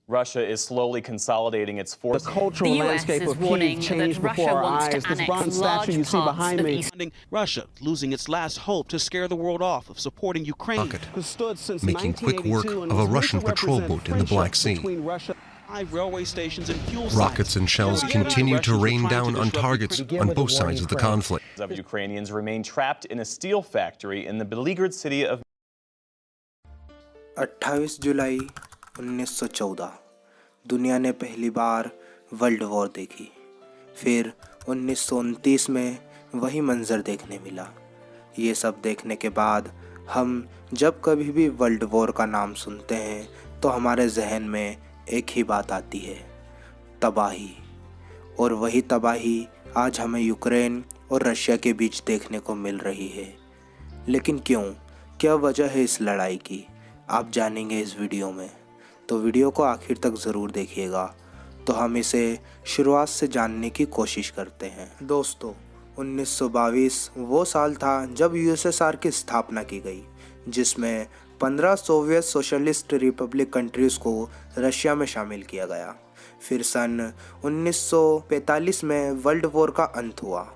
Russia is slowly consolidating its The forces. cultural The US landscape is of warning Kyiv that changed Russia before our wants to eyes. This annex bronze large statue you see parts behind of me East. Russia losing its last hope to scare the world off of supporting Ukraine. Rocket, has stood since making quick work 1982 and of a was meant Russian to patrol represent boat in the Black friendship Sea. between Russia. 5 railway stations and fuel Rockets sites. and shells continue to rain down on targets on both sides of the conflict. Of Ukrainians remain trapped in a steel factory in the beleaguered city of 28 जुलाई 1914 दुनिया ने पहली बार world war देखी। फिर 1929 में वही मंजर देखने मिला। ये सब देखने के बाद हम जब कभी भी वर्ल्ड वॉर का नाम सुनते हैं तो हमारे जहन में एक ही बात आती है, तबाही। और वही तबाही आज हमें यूक्रेन और रशिया के बीच देखने को मिल रही है। लेकिन क्यों, क्या वजह है इस लड़ाई की, आप जानेंगे इस वीडियो में। तो वीडियो को आखिर तक ज़रूर देखिएगा। तो हम इसे शुरुआत से जानने की कोशिश करते हैं। दोस्तों, 1922 वो साल था जब यूएसएसआर की स्थापना की गई, जिसमें 15 सोवियत सोशलिस्ट रिपब्लिक कंट्रीज़ को रशिया में शामिल किया गया। फिर सन 1945 में वर्ल्ड वॉर का अंत हुआ,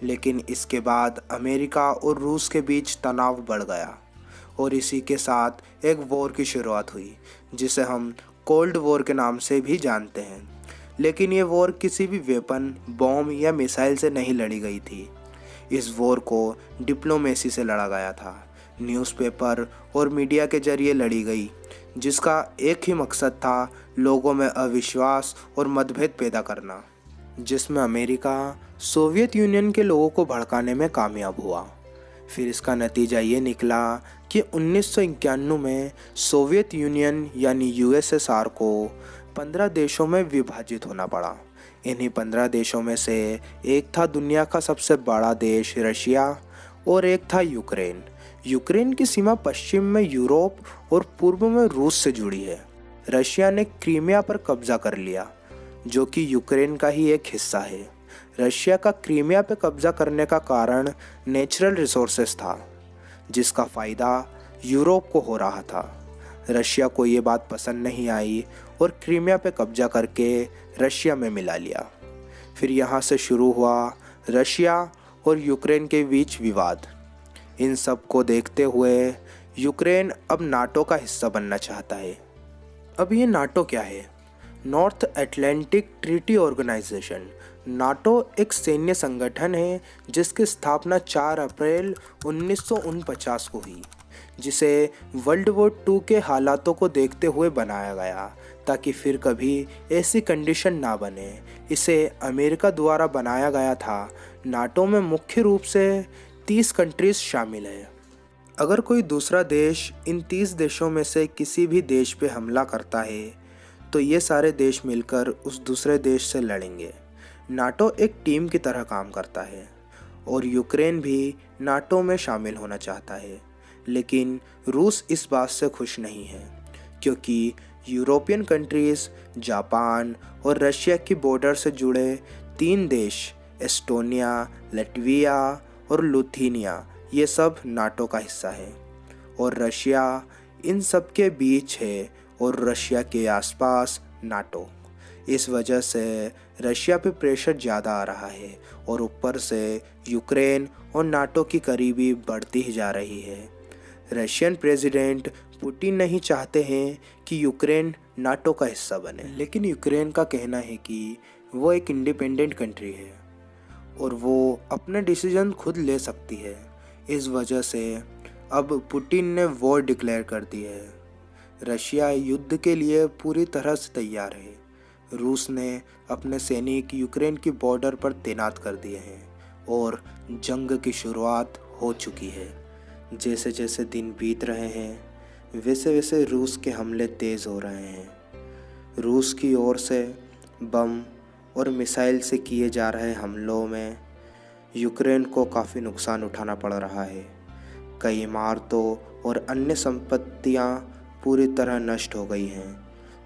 लेकिन इसके बाद अमेरिका और रूस के बीच तनाव बढ़ गया और इसी के साथ एक वॉर की शुरुआत हुई, जिसे हम कोल्ड वॉर के नाम से भी जानते हैं। लेकिन ये वॉर किसी भी वेपन, बॉम्ब या मिसाइल से नहीं लड़ी गई थी। इस वॉर को डिप्लोमेसी से लड़ा गया था, न्यूज़पेपर और मीडिया के जरिए लड़ी गई, जिसका एक ही मकसद था, लोगों में अविश्वास और मतभेद पैदा करना, जिसमें अमेरिका सोवियत यूनियन के लोगों को भड़काने में कामयाब हुआ। फिर इसका नतीजा ये निकला कि 1991 में सोवियत यूनियन यानी यूएसएसआर को 15 देशों में विभाजित होना पड़ा। इन्हीं 15 देशों में से एक था दुनिया का सबसे बड़ा देश रशिया और एक था यूक्रेन। यूक्रेन की सीमा पश्चिम में यूरोप और पूर्व में रूस से जुड़ी है। रशिया ने क्रीमिया पर कब्जा कर लिया, जो कि यूक्रेन का ही एक हिस्सा है। रशिया का क्रीमिया पर कब्जा करने का कारण नेचुरल रिसोर्सेस था, जिसका फ़ायदा यूरोप को हो रहा था। रशिया को ये बात पसंद नहीं आई और क्रीमिया पे कब्जा करके रशिया में मिला लिया। फिर यहाँ से शुरू हुआ रशिया और यूक्रेन के बीच विवाद। इन सब को देखते हुए यूक्रेन अब नाटो का हिस्सा बनना चाहता है। अब ये नाटो क्या है? North Atlantic treaty organisation. NATO एक सैन्य संगठन है जिसकी स्थापना 4 अप्रैल 1949 को हुई, जिसे वर्ल्ड वॉर 2 के हालातों को देखते हुए बनाया गया, ताकि फिर कभी ऐसी कंडीशन ना बने। इसे अमेरिका द्वारा बनाया गया था। नाटो में मुख्य रूप से 30 कंट्रीज शामिल है। अगर कोई दूसरा देश इन 30 देशों में से किसी भी देश पे हमला करता है तो ये सारे देश मिलकर उस दूसरे देश से लड़ेंगे। नाटो एक टीम की तरह काम करता है और यूक्रेन भी नाटो में शामिल होना चाहता है। लेकिन रूस इस बात से खुश नहीं है, क्योंकि यूरोपियन कंट्रीज़, जापान और रशिया की बॉर्डर से जुड़े 3 देश एस्टोनिया, लटविया और लुथीनिया, ये सब नाटो का हिस्सा है और रशिया इन सब के बीच है और रशिया के आसपास नाटो। इस वजह से रशिया पे प्रेशर ज़्यादा आ रहा है और ऊपर से यूक्रेन और नाटो की करीबी बढ़ती ही जा रही है। रशियन प्रेसिडेंट पुतिन नहीं चाहते हैं कि यूक्रेन नाटो का हिस्सा बने, लेकिन यूक्रेन का कहना है कि वो एक इंडिपेंडेंट कंट्री है और वो अपने डिसीजन खुद ले सकती है। इस वजह से अब पुतिन ने वॉर डिक्लेयर कर दी है। रशिया युद्ध के लिए पूरी तरह से तैयार है। रूस ने अपने सैनिक यूक्रेन की बॉर्डर पर तैनात कर दिए हैं और जंग की शुरुआत हो चुकी है। जैसे जैसे दिन बीत रहे हैं वैसे वैसे रूस के हमले तेज़ हो रहे हैं। रूस की ओर से बम और मिसाइल से किए जा रहे हमलों में यूक्रेन को काफ़ी नुकसान उठाना पड़ रहा है। कई इमारतों और अन्य संपत्तियां पूरी तरह नष्ट हो गई हैं,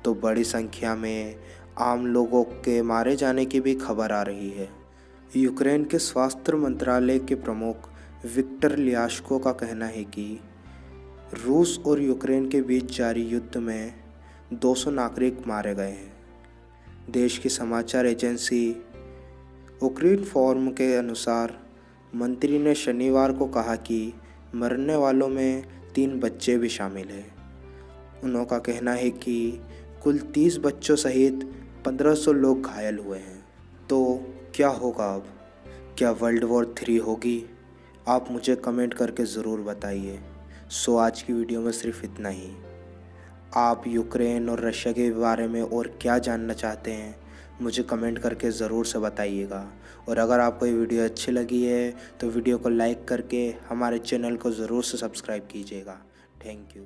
तो बड़ी संख्या में आम लोगों के मारे जाने की भी खबर आ रही है। यूक्रेन के स्वास्थ्य मंत्रालय के प्रमुख विक्टर लियाश्को का कहना है कि रूस और यूक्रेन के बीच जारी युद्ध में 200 नागरिक मारे गए हैं। देश की समाचार एजेंसी उक्रेनफॉर्म के अनुसार मंत्री ने शनिवार को कहा कि मरने वालों में 3 बच्चे भी शामिल हैं। उनका कहना है कि कुल 30 बच्चों सहित 1500 लोग घायल हुए हैं। तो क्या होगा अब? क्या वर्ल्ड वॉर 3 होगी? आप मुझे कमेंट करके ज़रूर बताइए। सो आज की वीडियो में सिर्फ इतना ही। आप यूक्रेन और रशिया के बारे में और क्या जानना चाहते हैं मुझे कमेंट करके ज़रूर से बताइएगा। और अगर आपको ये वीडियो अच्छी लगी है तो वीडियो को लाइक करके हमारे चैनल को ज़रूर से सब्सक्राइब कीजिएगा। Thank you.